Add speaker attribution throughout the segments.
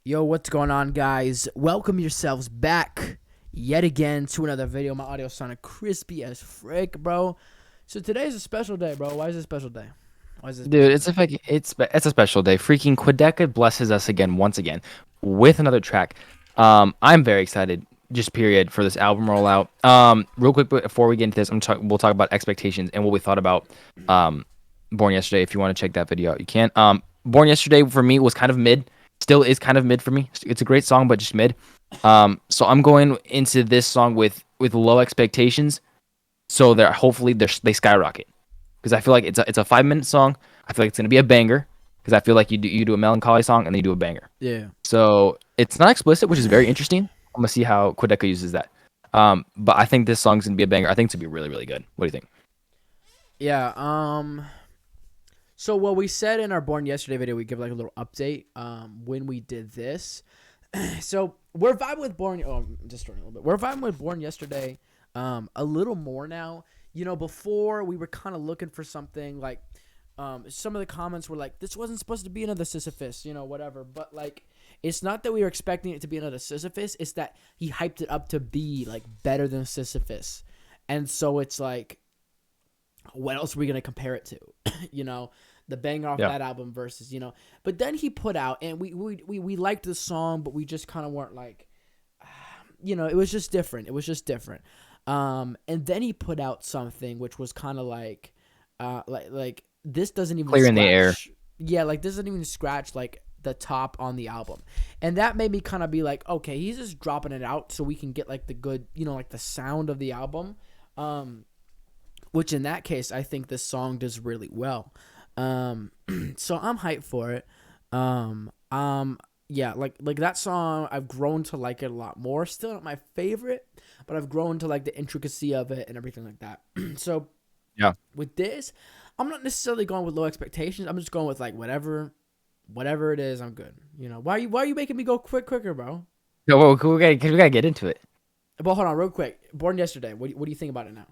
Speaker 1: Yo, what's going on, guys? Welcome yourselves back yet again to another video. My audio sounded crispy as frick, bro. So today's a special day, bro. Why is it a special day? Why is it a
Speaker 2: Dude,
Speaker 1: special
Speaker 2: it's
Speaker 1: day?
Speaker 2: a fucking it's a special day. Freaking Quadeca blesses us again, once again, with another track. I'm very excited. Just period for this album rollout. Real quick before we get into this, we'll talk about expectations and what we thought about Born Yesterday. If you want to check that video out, you can. Born Yesterday for me was kind of mid. Still is kind of mid for me. It's a great song, but just mid. So I'm going into this song with low expectations, so that hopefully they skyrocket because I feel like it's a 5 minute song. I feel like it's gonna be a banger because I feel like you do a melancholy song and then you do a banger.
Speaker 1: Yeah.
Speaker 2: So it's not explicit, which is very interesting. I'm gonna see how Quadeca uses that. But I think this song's gonna be a banger. I think it's gonna be really, really good. What do you think?
Speaker 1: Yeah. So what we said in our Born Yesterday video, we give like a little update. When we did this, so we're vibing with Born. Oh, I'm just starting a little bit. We're vibing with Born Yesterday. A little more now. You know, before we were kind of looking for something like, some of the comments were like, this wasn't supposed to be another Sisyphus, you know, whatever. But like, it's not that we were expecting it to be another Sisyphus. It's that he hyped it up to be like better than Sisyphus. And so it's like, what else are we going to compare it to? You know, the bang off
Speaker 2: Yeah.
Speaker 1: that album versus, you know, but then he put out, and we liked the song, but we just kind of weren't like, you know, it was just different. It was just different. And then he put out something which was kind of like this doesn't even
Speaker 2: Clear in the air.
Speaker 1: Yeah, like this doesn't even scratch like the top on the album, and that made me kind of be like, okay, he's just dropping it out so we can get like the good, you know, like the sound of the album. Which in that case, I think this song does really well. So I'm hyped for it. Yeah, like that song, I've grown to like it a lot more. Still not my favorite, but I've grown to like the intricacy of it and everything like that. So
Speaker 2: Yeah.
Speaker 1: with this, I'm not necessarily going with low expectations. I'm just going with like whatever it is, I'm good. You know, why are you making me go quicker, bro?
Speaker 2: Yeah. Well, we gotta get into it.
Speaker 1: But hold on, real quick. Born Yesterday. What do you think about it now?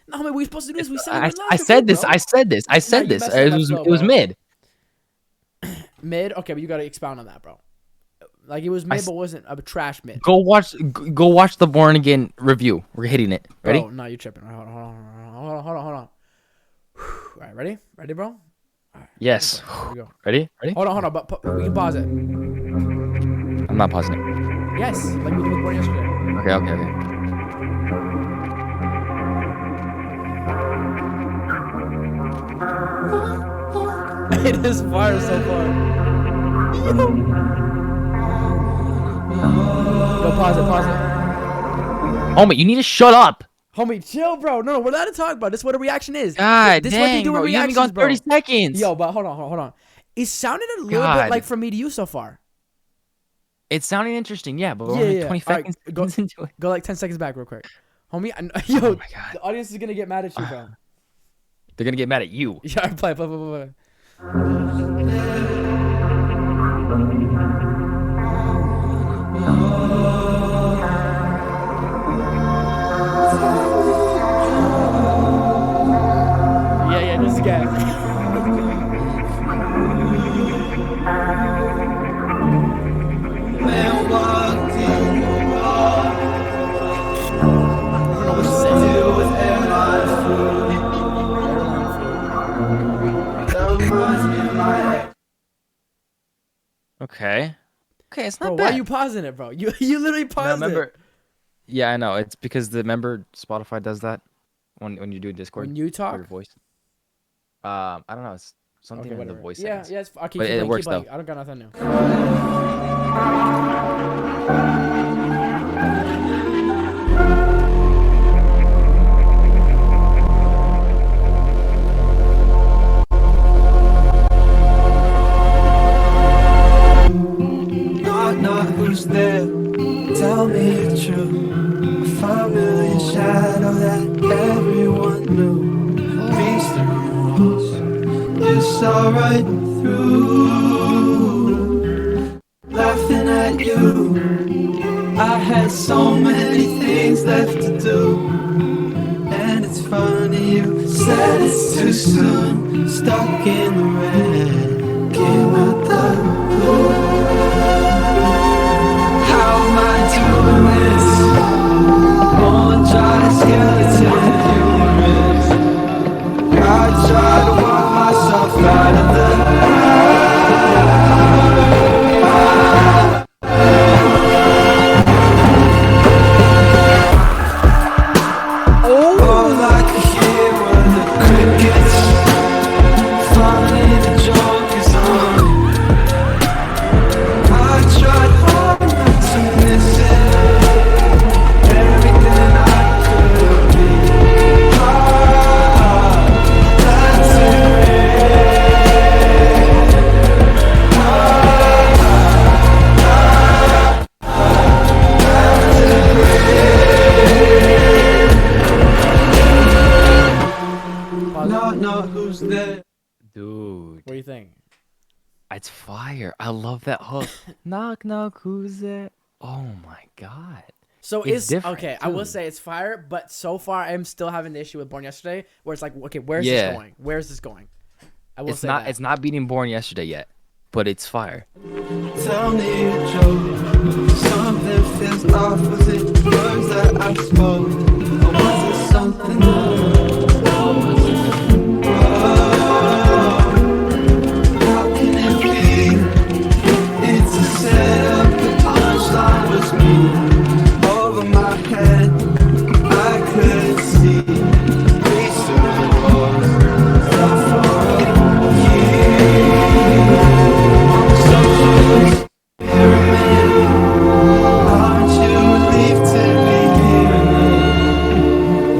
Speaker 1: No, what we supposed to do is we said we
Speaker 2: I,
Speaker 1: would
Speaker 2: I
Speaker 1: like
Speaker 2: said
Speaker 1: review,
Speaker 2: this.
Speaker 1: bro.
Speaker 2: I said this. I
Speaker 1: Nah,
Speaker 2: said
Speaker 1: you
Speaker 2: this.
Speaker 1: messed up
Speaker 2: It
Speaker 1: my
Speaker 2: was
Speaker 1: flow,
Speaker 2: it was
Speaker 1: bro.
Speaker 2: mid.
Speaker 1: Mid. Okay, but you gotta expound on that, bro. Like it was mid, but wasn't a trash mid.
Speaker 2: Go watch the Born Again review. We're hitting it. Ready?
Speaker 1: Bro, no, you're tripping. Hold on. All right, ready, bro. All right,
Speaker 2: Yes.
Speaker 1: here we go.
Speaker 2: Ready?
Speaker 1: Hold on. But we can pause it.
Speaker 2: I'm not pausing it.
Speaker 1: Yes, like we did with Born Yesterday.
Speaker 2: Okay.
Speaker 1: It is fire so far. Go pause it.
Speaker 2: Homie, you need to shut up.
Speaker 1: Homie, chill, bro. No, we're allowed to talk about this. What a reaction is.
Speaker 2: God
Speaker 1: This is what they
Speaker 2: dang,
Speaker 1: do with
Speaker 2: bro. You haven't
Speaker 1: reactions,
Speaker 2: gone 30
Speaker 1: bro.
Speaker 2: seconds.
Speaker 1: Yo, but hold on. It sounded a little bit
Speaker 2: God.
Speaker 1: like from me to you so far.
Speaker 2: It's sounding interesting, yeah, but we're
Speaker 1: Yeah,
Speaker 2: only
Speaker 1: yeah.
Speaker 2: 20
Speaker 1: All right,
Speaker 2: seconds into it.
Speaker 1: Go like 10 seconds back real quick. Homie, yo,
Speaker 2: Oh my God.
Speaker 1: the audience is going to get mad at you, bro.
Speaker 2: They're gonna get mad at you.
Speaker 1: Yeah, play. Yeah, just again. I don't know which sense it is.
Speaker 2: Okay, it's not
Speaker 1: Bro,
Speaker 2: bad.
Speaker 1: why are you pausing it, bro? You literally
Speaker 2: No,
Speaker 1: paused
Speaker 2: remember?
Speaker 1: it.
Speaker 2: Yeah, I know. It's because member Spotify does that when you do Discord
Speaker 1: When you
Speaker 2: for your
Speaker 1: talk?
Speaker 2: voice. I don't know. It's something
Speaker 1: Okay,
Speaker 2: in the
Speaker 1: whatever.
Speaker 2: voice
Speaker 1: Yeah,
Speaker 2: settings.
Speaker 1: it's okay.
Speaker 2: But it works,
Speaker 1: keep playing.
Speaker 2: though.
Speaker 1: I don't got nothing new.
Speaker 3: Knock, who's there? Tell me the truth. A familiar shadow that everyone knew. Mystery walls you saw right through. Laughing at you. I had so many things left to do. And it's funny you said it's too soon. Stuck in the red, came out the blue.
Speaker 1: think?
Speaker 2: It's fire. I love that hook. Knock knock, who's there? Oh my god.
Speaker 1: So
Speaker 2: It's
Speaker 1: it's
Speaker 2: different,
Speaker 1: okay. I will
Speaker 2: too.
Speaker 1: say it's fire, but so far I'm still having the issue with Born Yesterday, where it's like, okay, where's this
Speaker 2: Yeah.
Speaker 1: going? Where's this going? I will
Speaker 2: It's
Speaker 1: say
Speaker 2: not
Speaker 1: that.
Speaker 2: it's not beating Born Yesterday yet, but it's fire.
Speaker 3: Tell me a joke. Something feels off. Was it words that I spoke? Or was it something else? How can it be? It's a setup. The punchline was me. Over my head, I couldn't see. Research was tough for a year. So aren't you relieved to be here?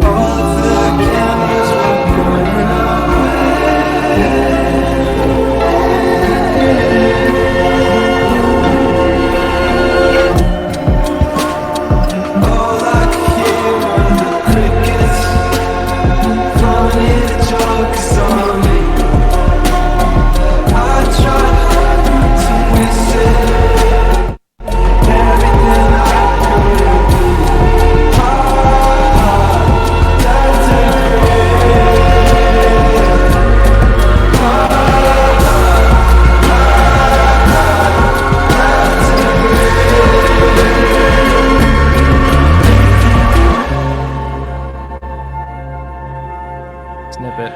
Speaker 3: All of the cameras were burning away. All I could hear were the crickets. Funny the joke is on me. I tried hard not to miss it. Everything I could do.
Speaker 2: Snippet.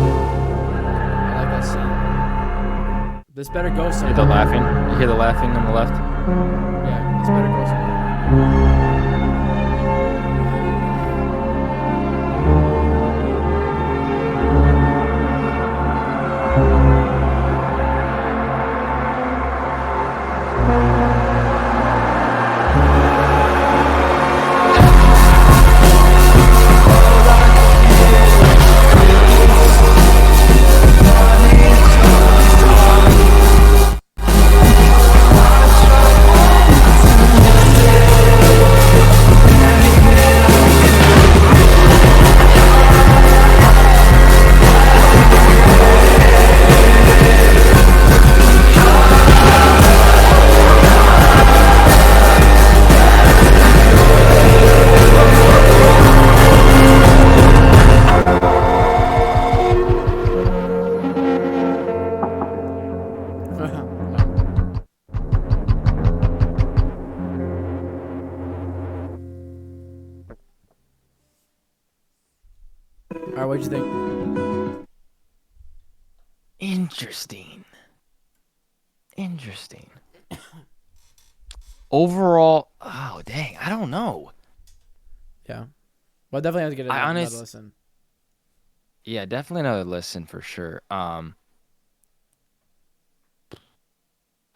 Speaker 1: I like that scene. This better go
Speaker 2: You hear
Speaker 1: somewhere.
Speaker 2: the laughing? You hear the laughing on the left?
Speaker 1: Yeah, this better go somewhere. All right, what'd you think?
Speaker 2: Interesting. Interesting. Overall, oh dang, I don't know.
Speaker 1: Yeah. Well, definitely have to get another listen.
Speaker 2: Yeah, definitely another listen for sure. I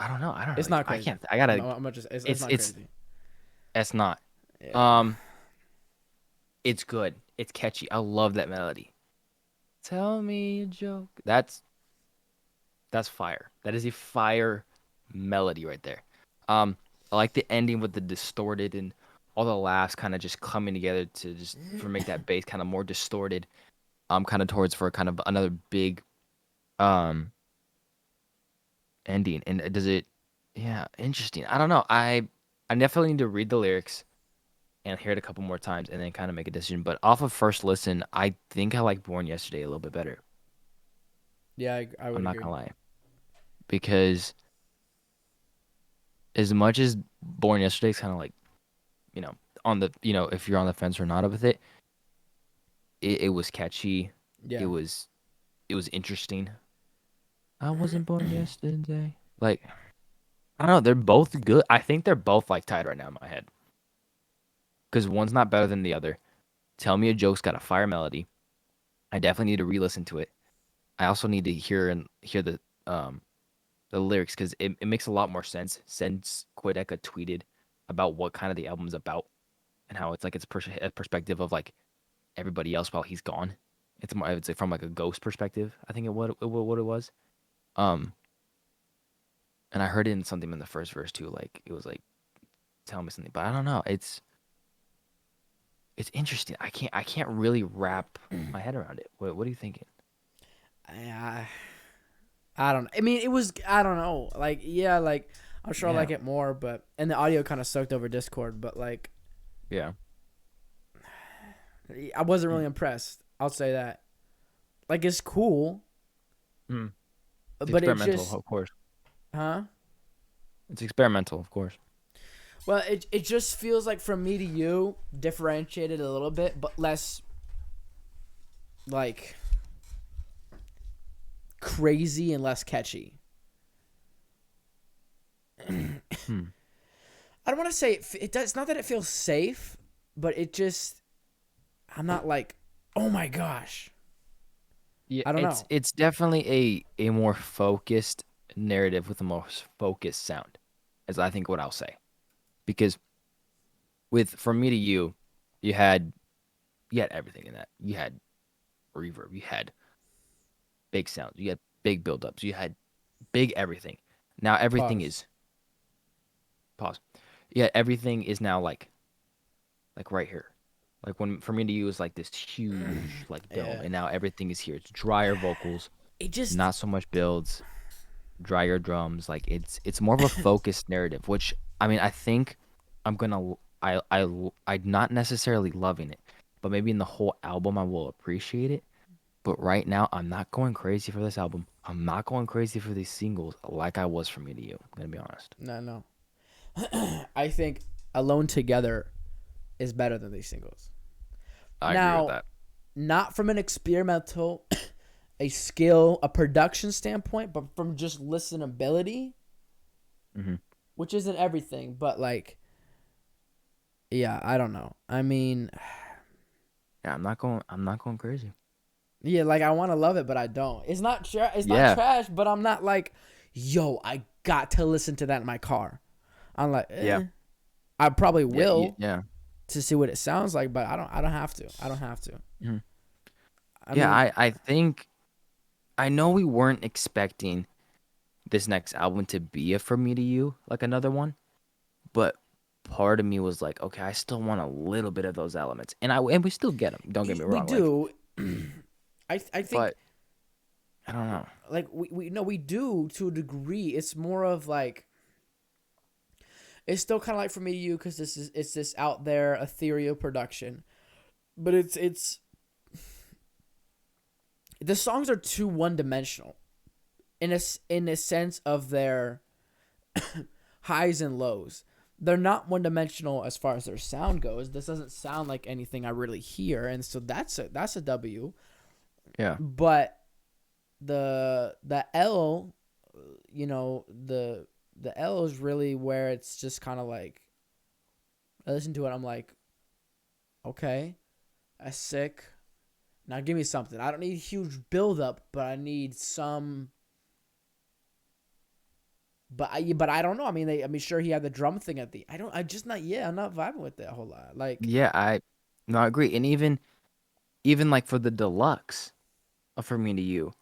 Speaker 2: don't know. I don't
Speaker 1: It's
Speaker 2: really,
Speaker 1: not
Speaker 2: I
Speaker 1: crazy.
Speaker 2: can't. I gotta.
Speaker 1: No, I'm not just. It's
Speaker 2: It's
Speaker 1: not
Speaker 2: it's
Speaker 1: crazy.
Speaker 2: it's not.
Speaker 1: Yeah.
Speaker 2: It's good. It's catchy. I love that melody. Tell me a joke. That's fire. That is a fire melody right there. I like the ending with the distorted and all the laughs kind of just coming together to just for make that bass kind of more distorted. Kind of towards for kind of another big um ending. And does it? Yeah, interesting. I don't know. I definitely need to read the lyrics and hear it a couple more times and then kind of make a decision. But off of first listen, I think I like Born Yesterday a little bit better.
Speaker 1: Yeah, I would
Speaker 2: I'm not
Speaker 1: agree.
Speaker 2: gonna lie, because as much as Born Yesterday is kind of like, you know, on the, if you're on the fence or not with it, it was catchy.
Speaker 1: Yeah.
Speaker 2: It was interesting. I wasn't born yesterday. Like, I don't know. They're both good. I think they're both like tied right now in my head. Because one's not better than the other. Tell Me a Joke's got a fire melody. I definitely need to re-listen to it. I also need to hear the lyrics because it makes a lot more sense since Quadeca tweeted about what kind of the album's about and how it's like a perspective of like everybody else while he's gone. It's more, I would say, from like a ghost perspective. I think what it was. Um, and I heard it in something in the first verse too. Like it was like, tell me something, but I don't know. It's it's interesting. I can't really wrap my head around it. What are you thinking?
Speaker 1: I, I don't. I mean, it was. I don't know. Like, yeah, like I'm sure I
Speaker 2: Yeah,
Speaker 1: like it more, but and the audio kind of sucked over Discord. But like,
Speaker 2: yeah.
Speaker 1: I wasn't really
Speaker 2: Mm.
Speaker 1: impressed. I'll say that. Like, it's cool,
Speaker 2: Mm. It's
Speaker 1: but it
Speaker 2: experimental,
Speaker 1: just,
Speaker 2: of course.
Speaker 1: huh?
Speaker 2: It's experimental, of course.
Speaker 1: Well, it just feels like From Me to You differentiated a little bit, but less like crazy and less catchy.
Speaker 2: Hmm.
Speaker 1: I don't want to say it does. It's not that it feels safe, but it just. I'm not like, oh my gosh.
Speaker 2: Yeah,
Speaker 1: I don't
Speaker 2: it's
Speaker 1: know.
Speaker 2: it's definitely a more focused narrative with a more focused sound, is I think what I'll say. Because with From Me to You, you had you had everything in that. You had reverb, you had big sounds, you had big build-ups, you had big everything. Now everything
Speaker 1: Pause.
Speaker 2: is pause. Yeah, everything is now like right here. Like when From Me to You is like this huge like dome,
Speaker 1: Yeah.
Speaker 2: and now everything is here. It's drier vocals,
Speaker 1: It just.
Speaker 2: not so much builds, drier drums. Like it's more of a focused narrative, which I mean I think I'm gonna I'm not necessarily loving it, but maybe in the whole album I will appreciate it. But right now I'm not going crazy for this album. I'm not going crazy for these singles like I was For Me to You. I'm gonna be honest.
Speaker 1: No, no. I think Alone Together is better than these singles.
Speaker 2: I agree with
Speaker 1: Now,
Speaker 2: that.
Speaker 1: not from an experimental, a skill, a production standpoint, but from just listenability,
Speaker 2: Hmm.
Speaker 1: which isn't everything, but like, yeah, I don't know. I mean,
Speaker 2: Yeah, I'm not going crazy.
Speaker 1: yeah, like I want to love it, but I don't. It's not
Speaker 2: Yeah,
Speaker 1: trash, but I'm not like, yo, I got to listen to that in my car. I'm like,
Speaker 2: yeah,
Speaker 1: I probably
Speaker 2: yeah,
Speaker 1: will
Speaker 2: yeah.
Speaker 1: to see what it sounds like, but I don't have to. I don't have to.
Speaker 2: Mhm.
Speaker 1: I
Speaker 2: Yeah,
Speaker 1: mean,
Speaker 2: I think I know we weren't expecting this next album to be a From Me to You, like another one, but part of me was like, okay, I still want a little bit of those elements, and we still get them. Don't get me
Speaker 1: we
Speaker 2: wrong, like,
Speaker 1: do. I think
Speaker 2: but I don't know.
Speaker 1: like we no we do to a degree. It's more of like it's still kind of like From Me to You because it's this out there ethereal production, but it's the songs are too one dimensional in a sense of their highs and lows. They're not one dimensional as far as their sound goes. This doesn't sound like anything I really hear, and so that's a W.
Speaker 2: Yeah,
Speaker 1: But the L, the L is really where it's just kind of like I listen to it. I'm like, okay, that's sick. Now give me something. I don't need huge build up, but I need some. But I don't know. I mean, sure he had the drum thing at the. I don't. I just not. Yeah, I'm not vibing with it a whole lot. Like,
Speaker 2: yeah, I agree, and even like for the deluxe of For Me to You,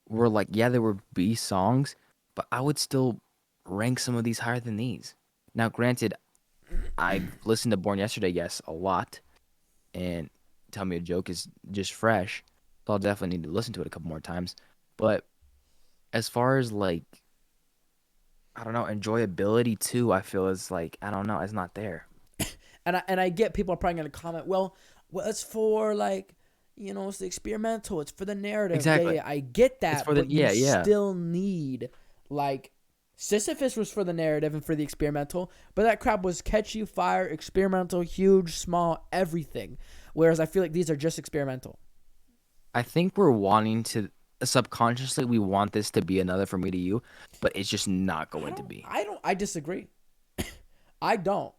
Speaker 2: we're like, yeah, there were B songs, but I would still rank some of these higher than these. Now, granted, I've listened to Born Yesterday, yes, a lot, and Tell Me a Joke is just fresh, so I'll definitely need to listen to it a couple more times. But as far as like, I don't know, enjoyability too, I feel is like, I don't know, it's not there.
Speaker 1: and I get people are probably gonna comment. Well, it's for like, it's the experimental. It's for the narrative. Yeah,
Speaker 2: Exactly.
Speaker 1: yeah. I get
Speaker 2: It's
Speaker 1: that,
Speaker 2: for the
Speaker 1: but you
Speaker 2: yeah, yeah.
Speaker 1: still need like. Sisyphus was for the narrative and for the experimental, but that crap was catchy, fire, experimental, huge, small, everything. Whereas I feel like these are just experimental.
Speaker 2: I think we're wanting to subconsciously we want this to be another For Me to You, but it's just not going to be.
Speaker 1: I disagree. I don't.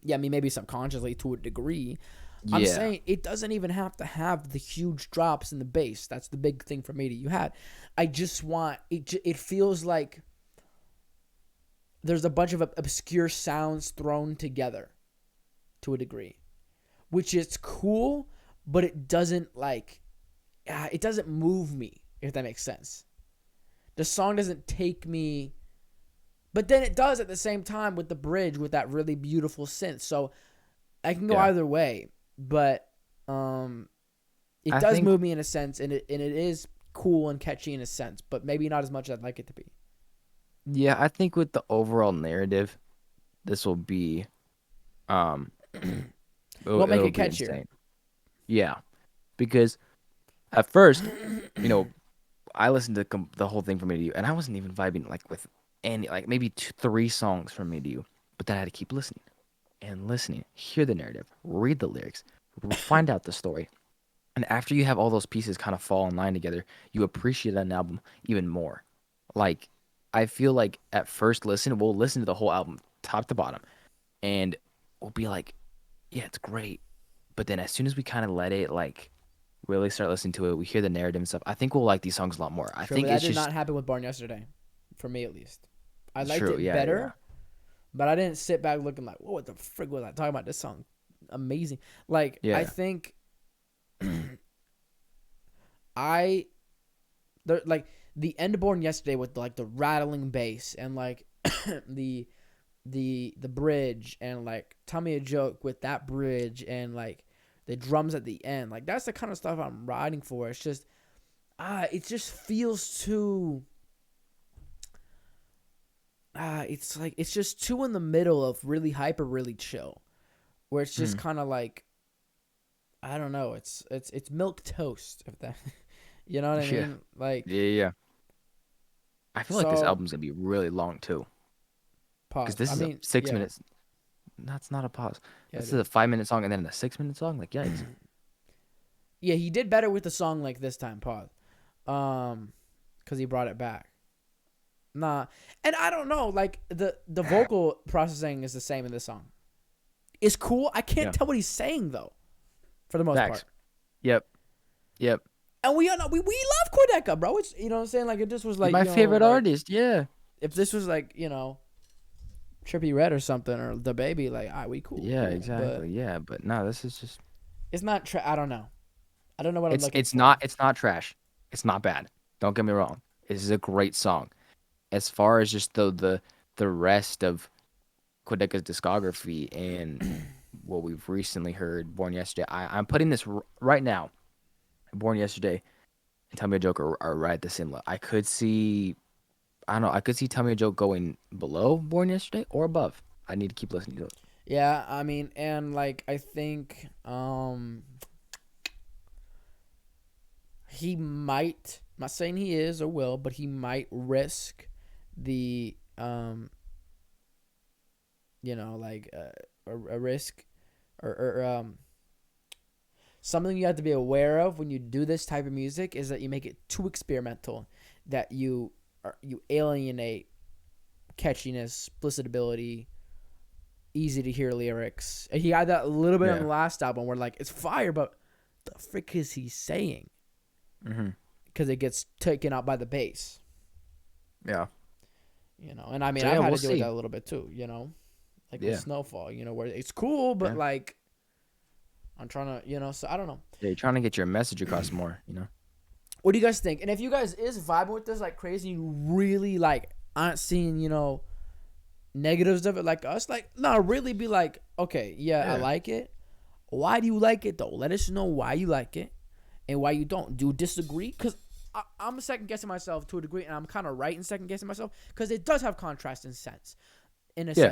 Speaker 1: Yeah, I mean maybe subconsciously to a degree. I'm
Speaker 2: Yeah.
Speaker 1: saying it doesn't even have to have the huge drops in the bass. That's the big thing for me that you had. I just want it. It feels like there's a bunch of obscure sounds thrown together to a degree, which is cool, but it doesn't it doesn't move me if that makes sense. The song doesn't take me, but then it does at the same time with the bridge with that really beautiful synth. So I can go
Speaker 2: Yeah.
Speaker 1: either way, but it
Speaker 2: I
Speaker 1: does
Speaker 2: think-
Speaker 1: move me in a sense, and it is cool and catchy in a sense, but maybe not as much as I'd like it to be.
Speaker 2: Yeah, I think with the overall narrative, this will be
Speaker 1: What make
Speaker 2: it'll
Speaker 1: it
Speaker 2: be
Speaker 1: catchier?
Speaker 2: insane. Yeah, because at first, you know, I listened to the whole thing from Me to You, and I wasn't even vibing like with any like maybe 3 songs from Me to You, but then I had to keep listening and listening, hear the narrative, read the lyrics, find out the story, and after you have all those pieces kind of fall in line together, you appreciate an album even more. Like, I feel like at first listen, we'll listen to the whole album top to bottom, and we'll be like, yeah, it's great. But then as soon as we kind of let it like really start listening to it, we hear the narrative and stuff. I think we'll like these songs a lot more. I
Speaker 1: Sure,
Speaker 2: think
Speaker 1: but that
Speaker 2: it's
Speaker 1: did
Speaker 2: just
Speaker 1: not happen with Born Yesterday, for me at least. I liked
Speaker 2: true.
Speaker 1: it
Speaker 2: Yeah,
Speaker 1: better, but I didn't sit back looking like, "Whoa, what the frig was I talking about? This song, amazing." Like
Speaker 2: yeah,
Speaker 1: I think I like the end of Born Yesterday with like the rattling bass and like the the bridge and like Tell Me a Joke with that bridge and like the drums at the end. Like that's the kind of stuff I'm riding for. It's just it just feels too it's like it's just too in the middle of really hype or really chill. Where it's just kind of like I don't know, it's milk toast if that you know what I
Speaker 2: Yeah.
Speaker 1: mean? Like
Speaker 2: yeah. I feel like this
Speaker 1: so
Speaker 2: album's gonna be really long too, because
Speaker 1: pause.
Speaker 2: this
Speaker 1: I
Speaker 2: is a
Speaker 1: mean,
Speaker 2: 6 minutes. That's not a pause.
Speaker 1: Yeah,
Speaker 2: This
Speaker 1: it
Speaker 2: is a 5 minute song and then a 6 minute song. Like, yikes.
Speaker 1: Yeah, he did better with the song like this time, pause. Cuz he brought it back. Nah. And I don't know, like the vocal processing is the same in this song. It's cool. I can't
Speaker 2: Yeah.
Speaker 1: tell what he's saying though, for the most
Speaker 2: Facts.
Speaker 1: part.
Speaker 2: Yep.
Speaker 1: And we all know we love Quadeca, bro. It's you know what I'm saying? Like if this was like
Speaker 2: My
Speaker 1: you know,
Speaker 2: favorite
Speaker 1: like,
Speaker 2: artist. Yeah.
Speaker 1: if this was like, Trippie Redd or something or the baby, like, we cool.
Speaker 2: Yeah.
Speaker 1: cool.
Speaker 2: Exactly.
Speaker 1: But
Speaker 2: Yeah. But no, this is just.
Speaker 1: it's not I don't know. I don't know what I'm looking
Speaker 2: It's
Speaker 1: for.
Speaker 2: not trash. It's not bad. Don't get me wrong. This is a great song. As far as just the rest of Quadeca's discography and what we've recently heard, Born Yesterday, I'm putting this right now. Born Yesterday and Tell Me a Joke are right at the same level. I could see, I don't know, I could see Tell Me a Joke going below Born Yesterday or above. I need to keep listening to it.
Speaker 1: Yeah, I mean, and like I think he might, I'm not saying he is or will, but he might risk the like a risk or something you have to be aware of when you do this type of music is that you make it too experimental, that you alienate catchiness, explicitability, easy to hear lyrics. And he had that a little bit on
Speaker 2: Yeah.
Speaker 1: the last album where like it's fire, but the frick is he saying?
Speaker 2: Mm-hmm.
Speaker 1: Because it gets taken out by the bass,
Speaker 2: Yeah.
Speaker 1: And I mean
Speaker 2: So,
Speaker 1: I've
Speaker 2: yeah,
Speaker 1: had
Speaker 2: we'll
Speaker 1: to deal with
Speaker 2: see.
Speaker 1: that a little bit too, like
Speaker 2: Yeah.
Speaker 1: with Snowfall, where it's cool, but
Speaker 2: Yeah.
Speaker 1: like I'm trying to, so I don't know.
Speaker 2: Yeah, you're trying to get your message across more.
Speaker 1: What do you guys think? And if you guys is vibing with this like crazy, you really like aren't seeing, negatives of it like us, like no, really be like, okay, yeah, I
Speaker 2: Yeah.
Speaker 1: like it. Why do you like it though? Let us know why you like it and why you don't. Do you disagree? Because I'm second guessing myself to a degree, and I'm kind of right in second guessing myself because it does have contrast in a sense,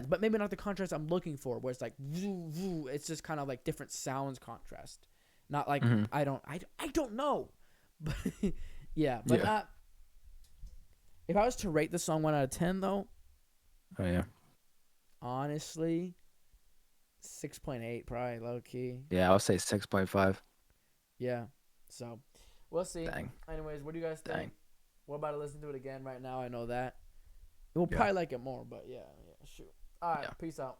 Speaker 1: but maybe not the contrast I'm looking for, where it's like woo, woo, it's just kind of like different sounds contrast, not like
Speaker 2: Mhm.
Speaker 1: I don't know, but yeah, but
Speaker 2: Yeah.
Speaker 1: if I was to rate the song 1 out of 10 though,
Speaker 2: Oh, yeah.
Speaker 1: honestly, 6.8 probably low key.
Speaker 2: Yeah, I'll say 6.5.
Speaker 1: Yeah, so we'll see.
Speaker 2: Dang.
Speaker 1: Anyways, what do you guys think?
Speaker 2: Dang.
Speaker 1: We're about to listen to it again right now. I know that we'll
Speaker 2: Yeah.
Speaker 1: probably like it more, but yeah, shoot. All right,
Speaker 2: Yeah.
Speaker 1: peace out.